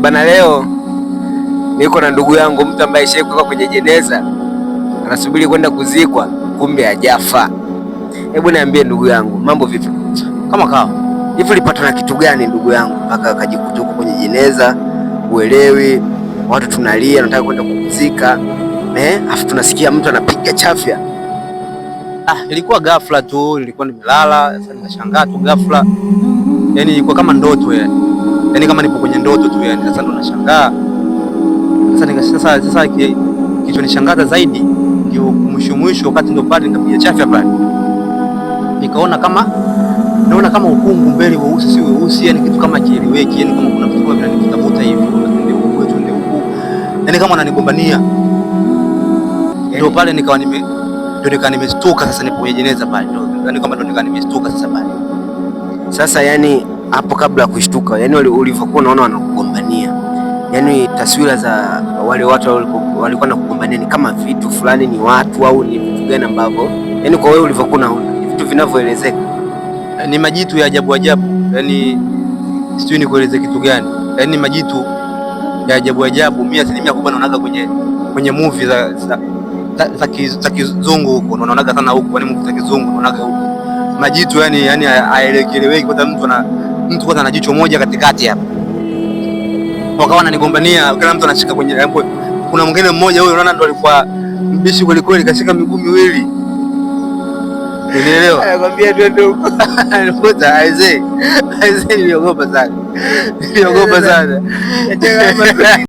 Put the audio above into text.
Bana, leo niko na ndugu yangu, mtu ambaye shekuka kwenye jeneza anasubiri kwenda kuzikwa, kumbe hajafa. Hebu niambie ndugu yangu, mambo vipi? Kama kawa hivi, ulipata na kitu gani ndugu yangu mpaka akajikuta huko kwenye jeneza? Uelewi, watu tunalia, nataka kwenda kuzika, afu tunasikia mtu anapiga chafya. Ilikuwa ghafla tu, nilikuwa nimelala, sasa nikashangaa tu ghafla. Yaani ilikuwa kama ndoto yani. Yaani kama nipo kwenye ndoto tu yani. Sasa ndo nashangaa. Sasa kilichonishangaza zaidi ndio mwisho wakati ndo pale nikapiga chafya pale. Nikaona kama ukungu mbele weusi si weusi, yani kitu kama kieleweki, yani kama kuna vitu vinanitafuta hivi, tunde huku. Yaani kama ananigombania. Ndio pale nikawa nimeshtuka sasa, nipo kwenye jeneza pale. Yaani kama ndo nimeshtuka sasa pale. Sasa yani hapo kabla ya kushtuka, yani ulivyokuwa unaona wanakugombania, yani taswira za wale watu walikuwa wanakugombania ni kama vitu fulani, ni watu au ni vitu gani ambavyo, yani kwa wewe ulivyokuwa unaona vitu vinavyoelezeka ni majitu ya ajabu, yani sijui nikueleze kitu gani, yani ni majitu ya ajabu. Mimi asilimia kubwa naonaga kwenye movie za kizungu huko, unaonaga sana huko, yani movie za kizungu unaonaga huko majitu, yani haeleweki. Kwa mtu kwanza ana jicho moja katikati hapa, wakawa wananigombania, kila mtu anashika kwenye. Kuna mwingine mmoja huyo unaona ndo alikuwa mbishi kweli kweli, kashika miguu miwili, unielewa? Anakuambia twende huko. Nilikuta aisee, niliogopa sana.